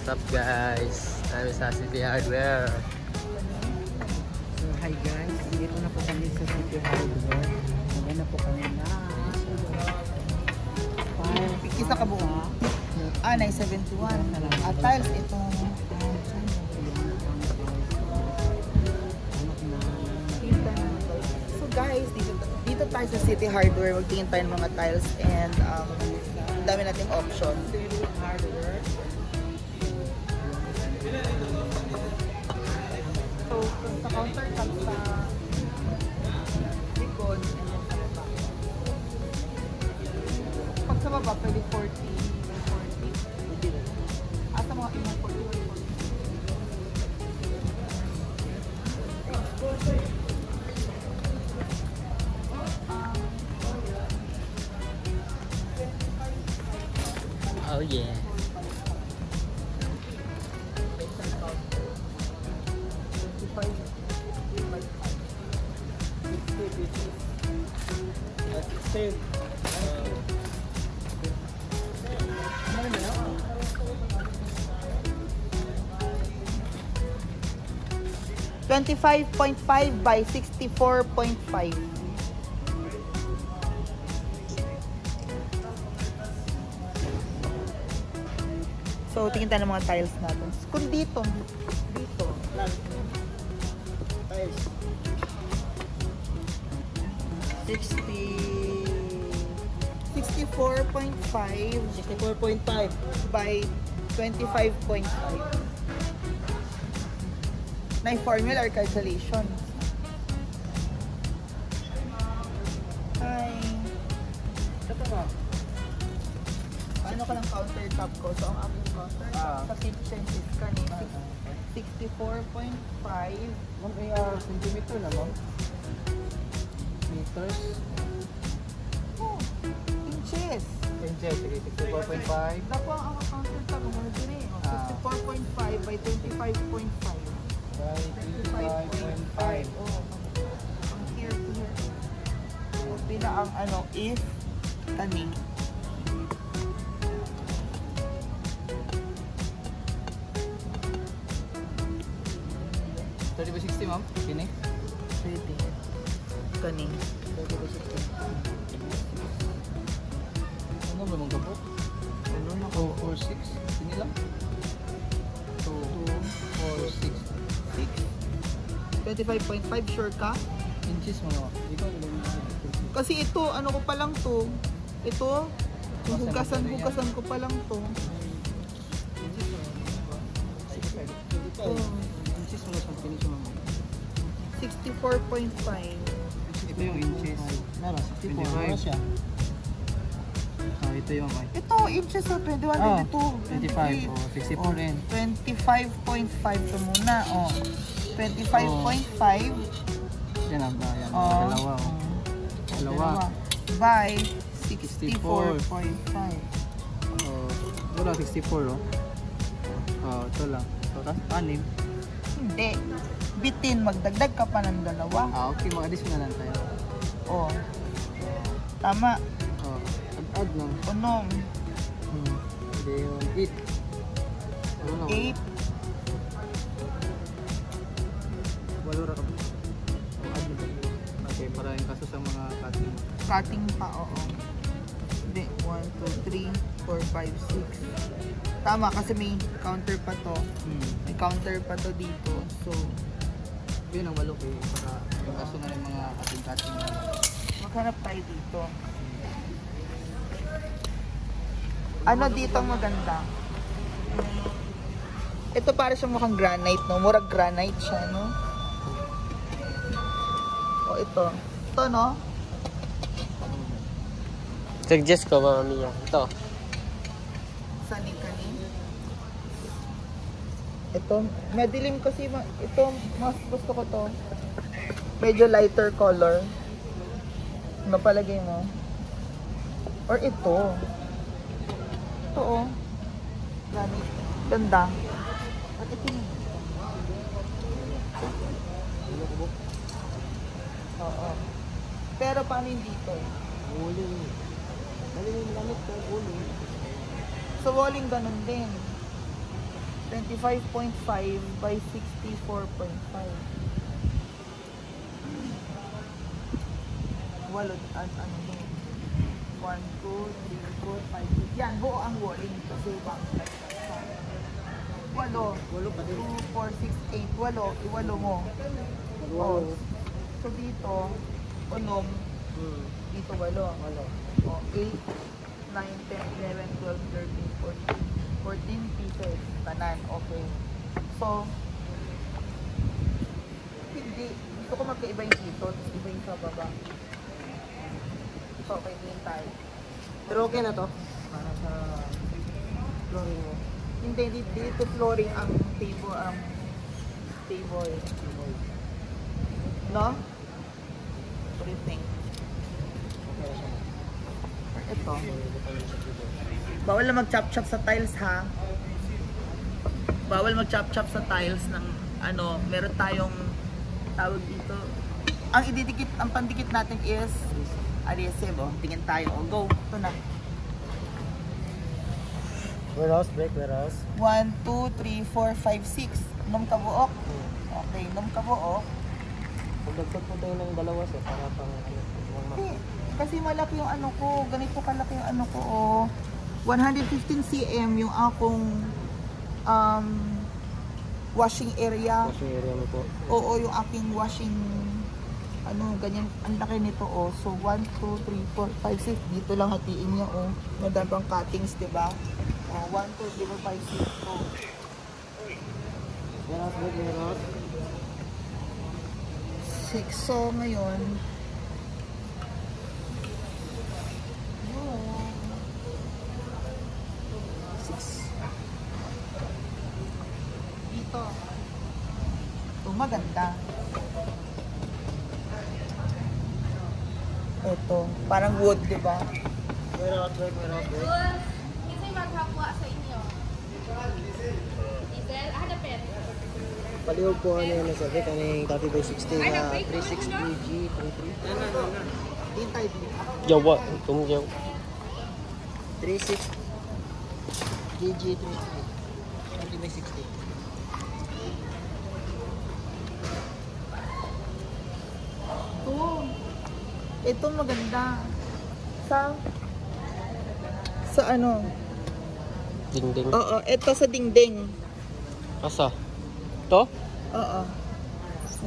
What's up guys? I'm sa City Hardware. So hi guys, dito na po kami sa City Hardware. Ngayon na po kami na Isa ka buo? 971. At tiles itong so guys, dito tayo sa City Hardware. Magtingin tayo ng mga tiles and dami nating option. So, sa counter top sa likod and then sa baba. Pag sa baba, pwede 40. At sa mga imong 40. Oh yeah. save. 25.5 by 64.5. So, tingin tayo ng mga tiles natin. Kung dito. Tiles. 64.5 64.5 by 25.5. Na formula or calculation. Hi. Ito ba? Ano ka ng countertop ko? So, ang aking countertop sa kitchen is kanina 64.5. Ma'am, centimeter na ma'am? Meters? Oh, inches. Inches, sige, 64.5 Dapo ang countertop mo na din eh. 64.5 by 25.5. by 25.5. Oh, from here to here. So, pila ang if kani. Thirty by 60 ma'am? Kini? Pwede. Kani. 30 by 60. Ano ba mong kapok? Ano na 2, 4, 6? Kini lang? 2, 4, 6. 25.5 sure ka? Inches mo. Ikaw Kasi ito, ano ko pa lang to. Ito, hugasan ko pa lang to. Oh, inches mo sa finish mo. 64.5. Ito yung inches. Nara, 64. Nara siya. Ito yung ay. Ito, inches o 21, 22, 25. Oh, 64 rin. 25.5 to muna. Oh. 25.5. Yan ang bayan. Oh. Dalawa. By 64.5. Oh, wala 64 oh. Oh, ito lang. So, tapos 6. Hindi. Bitin, magdagdag ka pa ng dalawa. Okay, mag-addition na lang tayo. Oh. Tama. Oh, add lang. Unong. Hindi yung 8. 8. Walo ra ka. Oh, add na tayo. Okay, para yung kaso sa mga cutting. Cutting pa, oo. Hindi. 1, 2, 3, 4, 5, 6. Tama, kasi may counter pa to. May counter pa to dito. So, yun ang walo kayo para yung kaso na yung mga cutting. maghanap tayo dito. Ano dito ang maganda? Ito para siyang mukhang granite, no? Murag granite siya, no? O, ito. Ito, no? Suggest ko Mama Mia. Ito. Sani-kani. Ito. Madilim kasi. Ito, mas gusto ko to. Medyo lighter color. Ano palagay mo? Or ito. Ito, oh. Granite. Ganda. At ito yun. Oo. Pero paano yung dito? Uling. Dali mo lamit ka uling. Sa walling ganun din. 25.5 by 64.5. Walo, ano mo? 1, 2, 3, 4, 5, 6. Yan, buo ang walling. Kasi bang walo. Walo pa din. 2, 4, 6, 8. Walo. Iwalo mo. Walo. So dito, unom. Dito walo. Walo. 8, 9, 10, 11, 12, 13, 14 pieces. Tanan. Okay. So, hindi. Gusto ko magkaiba yung dito. Tapos iba yung sa baba. So, okay din tayo. Pero okay na to? Para sa flooring mo. Hindi, dito flooring ang table. No? What do you think? Okay na siya. Ito. Bawal na mag-chop-chop sa tiles, ha? Bawal mag-chop-chop sa tiles ng ano, meron tayong tawag dito. Ang pandikit natin is adhesive, oh. Tingin tayo, oh. Go. Ito na. Warehouse, break, warehouse. 1, 2, 3, 4, 5, 6. Nom kabuok. Okay, nom kabuok. Pagdagpag mo tayo ng dalawa sir, para pang ano. Hindi. Kasi malaki yung ano ko. Ganito kalaki yung ano ko, oh. 115 cm yung akong washing area. Washing area mo po. Oo, yung aking washing ano, ganyan, ang laki nito, oh. So, 1, 2, 3, 4, 5, 6. Dito lang hatiin niya, oh. Madami pang cuttings, diba? 1, 2, 3, 4, 5, 6. Oh. Warehouse, break, warehouse. 6. So, ngayon, dito. Ito, maganda. Ito, parang wood, di ba? Warehouse, break, warehouse, break. Kasi maghakuha sa inyo. Diesel, ada pen. Palihog po ano yun sir, kaning 30 by 60 na 360 G 33. Hintay din. Jawa, tumjaw. 36 GG 30 by 60. Ito maganda. Sa ano? Dingding. Oo, ito sa dingding. Asa? To? Oo.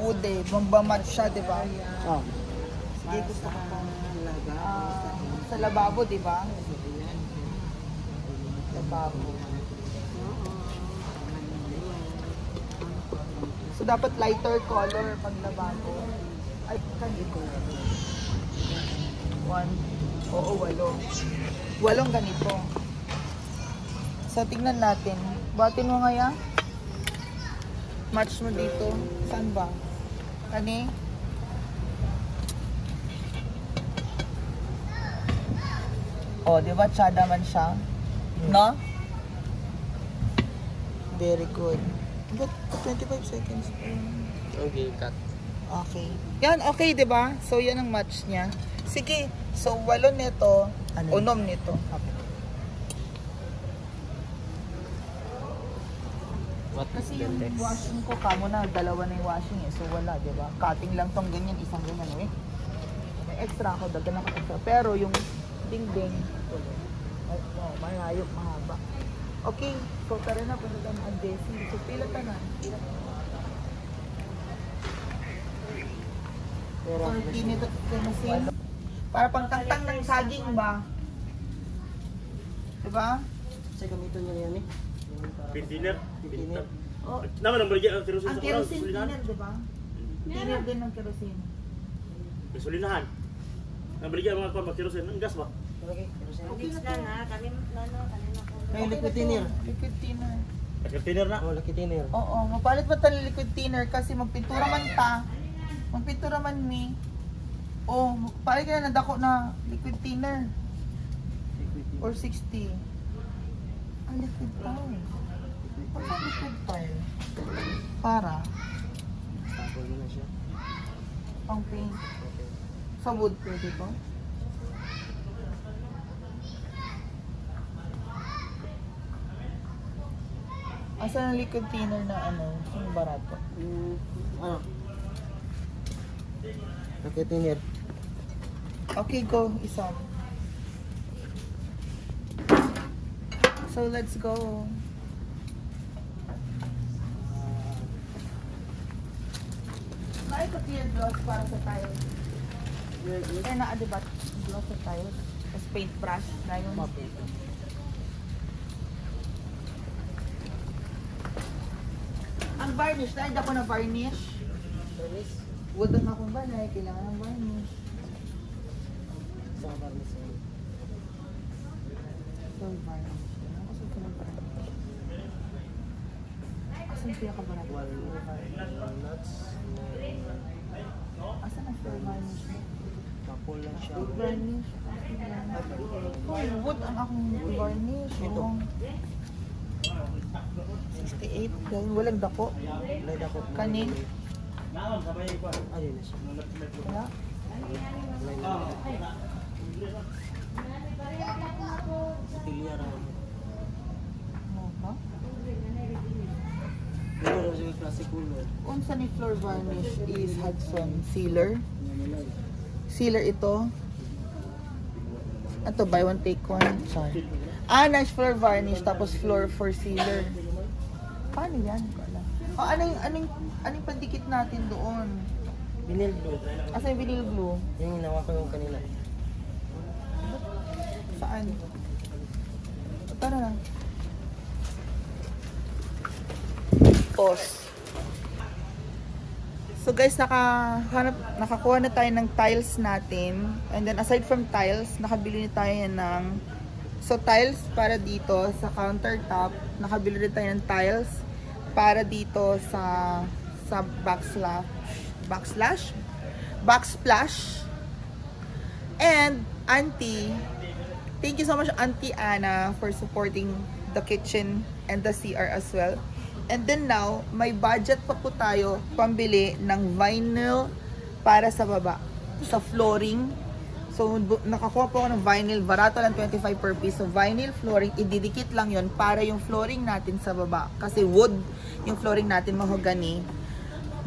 Wood eh. Mambamat siya, di ba? Oh. Sige, gusto ko po. Sa lababo, di ba? Lababo. So, dapat lighter color pag lababo. Ay, ganito. 1, oo, 8. 8 ganito. So, tingnan natin. Batin mo nga yan. Match mo dito. Saan ba? Kani? Oh, di ba? Tsada man siya. No? Very good. But 25 seconds. Okay, cut. Okay. Yan, okay, di ba? So, yan ang match niya. Sige. So, 8 nito. Ano? 9 nito. Okay. What is Kasi the yung text? washing ko, kamo na, dalawa na yung washing eh. So, wala, di ba? Cutting lang tong ganyan, isang ganyan eh. May extra ako, dagdagan ako extra. Pero yung dingding, ay, no, mahayop, mahaba. Okay, so tara na, punta tayo ng adhesive. So, pila ka na. Pila ka na. Pero 40 nito, kamasin. Para pang tangtang ng saging ba? Diba? sa gamiton niya yan eh. Pinter. Pinter. Oh, Naman ang baligyan ang kerosene ang sa kerosene sulinahan. thinner, diba? Thinner din ng kerosene. May sulinahan. Ang baligyan ang mga kwan kerosene, ang gas ba? Okay, kerosene. Okay na to. May liquid thinner. Liquid thinner. Container na. Oh, liquid thinner. Oo, mapalit ba tayo ng liquid thinner kasi magpintura man ta. Magpintura man ni. Oh, palit ka na nadako na liquid thinner. Or 60. Ang liquid tile. Ang liquid tile. Para Stable mo na siya. pang paint. Okay. Sa wood pwede ko. Asan ang liquid thinner na ano? Yung barato? Ano? Okay, tinir. Okay, go. Isa. So, let's go. Naay ko clear gloss para sa tiles. Eh, diba? Gloss sa tiles. Tapos paintbrush na yun. Ang varnish, dahil ako na varnish. Wood ang akong balay, kailangan ng varnish. Sa varnish. So, varnish. Asan ko ng varnish? Asan kaya ka varnish? Walnuts. Asan ang floor varnish mo? Kapul lang siya. Wood varnish. Oh, wood ang akong varnish. Ito. Oh. 68. Dahil walang dako. Laid ako. Kanin. Naon sa may pa. Ayun na siya. Kaya? Stilya raw. Ano ba? Dito raw siya classic color. Unsa ni floor varnish is Hudson Sealer. Sealer ito. Ito, buy one take one. Sorry. Nice floor varnish tapos floor for sealer. Paano yan? Oh, anong pandikit natin doon? Vinyl blue. Asa yung vinyl glue? Yung ginawa ko yung kanila. Saan? Tara na. Pause. So guys, nakakuha na tayo ng tiles natin. And then aside from tiles, nakabili na tayo ng tiles para dito sa countertop. Nakabili rin tayo ng tiles para dito sa backsplash. And Auntie, thank you so much Auntie Anna for supporting the kitchen and the CR as well. And then now, may budget pa po tayo pambili ng vinyl para sa baba, sa flooring. So, nakakuha po ako ng vinyl, barato lang 25 per piece. So, vinyl flooring, ididikit lang yon para yung flooring natin sa baba. Kasi wood, yung flooring natin mahogany,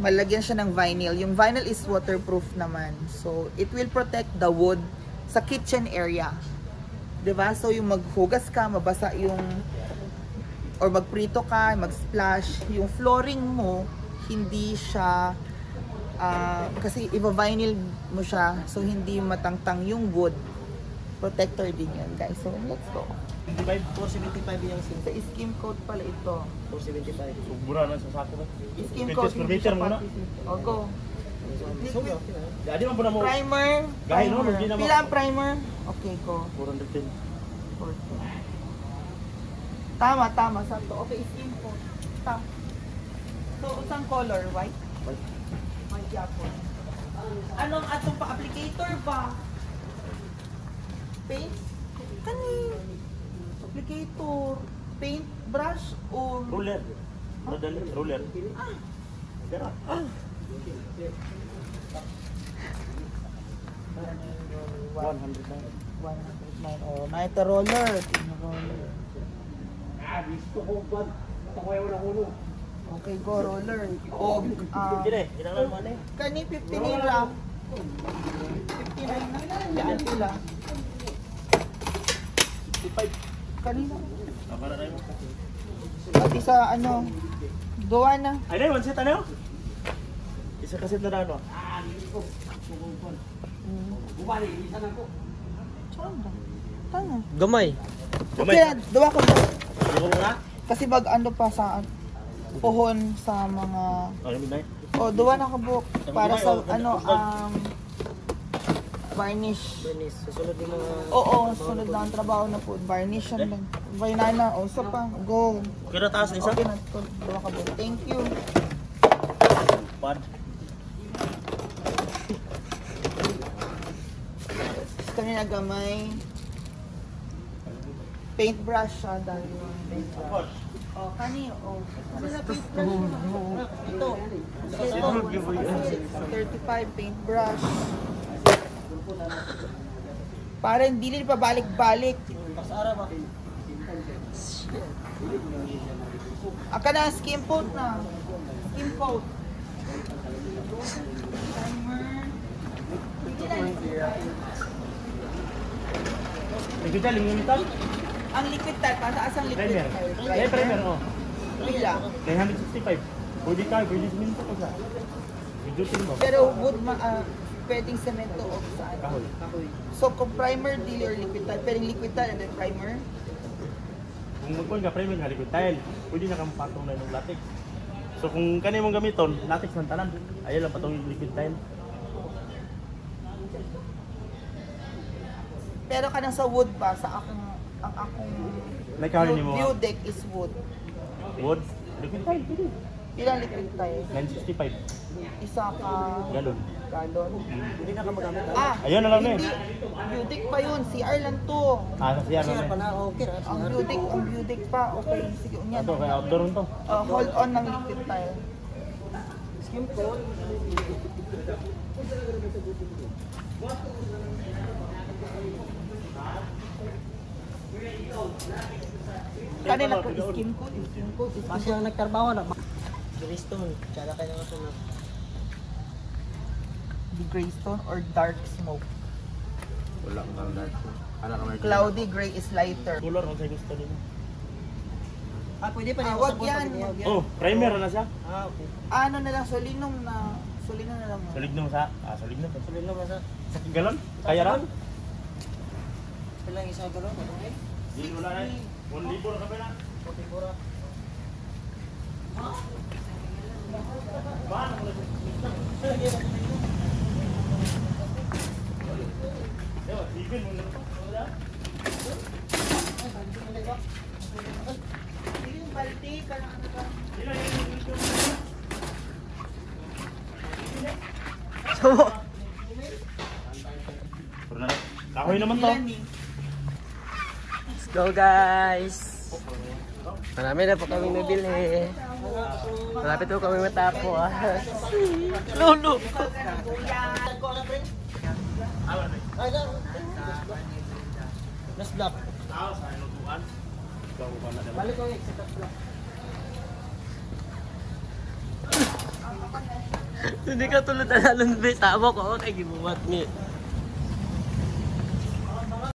malagyan siya ng vinyl. Yung vinyl is waterproof naman. So, it will protect the wood sa kitchen area. Diba? So, yung maghugas ka, mabasa yung or magprito ka, mag-splash, yung flooring mo, hindi siya, kasi iba-vinyl mo siya, so hindi matangtang yung wood. Protector din yan, guys. So, let's go. 475 yung sim. Sa skim coat pala ito. 475. Mura na sa sako. Skim 20 coat, square hindi meter siya muna. pati. O, go. So, okay na. Jadi man po na mo. Primer. Gahin no, hindi na mo. Pila ang primer? Okay, go. 410. 40. Tama. Sakto. Okay, skim coat. Tama. So, usang color? White? White yapon. Anong atong pa-applicator ba? Paint? Kani? Applicator. Paint brush or... Ruler. Ruler. Dara. 109. Oh, na ito roller. Okay, go roller. O, Dire, kinahanglan mo ani. kani 59 lang. 59 na. Yan sila. 55. Kanina. Para na mo. At isa, gawa na. Ay, dai, one set ano? Isa ka set na daw no. Tanga. Gamay. Okay, dawa ko ba? Yung na. Kasi pa sa puhon sa mga... Ano midnight? O, duwa na kabuk para sa varnish. Bernice. Susunod yung mga... Oo, sunod na ang trabaho na po. Varnish yan lang. Vainana, o, isa pa. Go. Okay na taas na isa. Okay na, duwa kabuk. Thank you. Bad. Kanina gamay. Paintbrush siya dahil yung paintbrush. O, kani, o. Ano na paintbrush? Ito. Ito. 35 paintbrush. Para hindi nila pabalik-balik. Pasara ba? Aka na, skim coat na. Skim coat. Liquid tile, yung ito? Ang liquid tile, pataas ang liquid Primer. tile. Eh, primer, oh. Pila. 965. Pwede ka, pwede siminto ko siya. Reducing mo. Pero wood, pwedeng semento o saan. Kahoy. So, kung primer, dili or liquid tile, pwedeng liquid tile and then primer. Kung magkuhan ka primer nga liquid tile, pwede na kang patong na ng latex. So kung kanina mong gamiton, latex ng tanan. Ayaw lang patong yung liquid tile. Pero kanang sa wood ba, sa akong, ang akong Like how ni mo? view deck is wood. Wood, liquid tile, pwede. Ilang liquid tile? 965. Isa ka Galon. galon. Hindi na ka magamit. Ayun na lang na eh. View deck pa yun, CR lang to. Ah, sa siya Kasi na pa eh. na okay ra. Ang view deck pa, okay. Sige, unyan. Ito, kaya outdoor mo to. Hold on ng liquid tile. Skim coat. Kanina ko, skin coat, skin coat. Kasi ang nagtrabaho na. Greystone. Tsaka kaya nga sunod. The Greystone or dark smoke. Wala kang dark. Ano ka may Cloudy gray is lighter. color ang sa gusto nila. Pwede pa Ah, din. wag yan. Oh, primer na siya. Okay. Ano na lang, sulinong na lang. Salig nung sa, salig na. Sabihin naman sa Sa galon? Kaya ra? ilang isa galon. Okay. Di wala na. 1,000 na ka na. Okay, pura. Even mo na. Yung balti, kanang ano ka. Kahoy naman to. Let's go guys! Marami na po kami nabili. Malapit po kami matapos. Lolo! Last block. Tao sa inutuan. Balik ko yung exit block. Hindi ka tulad na lalunbi. Tama ko, kay gibumat ni.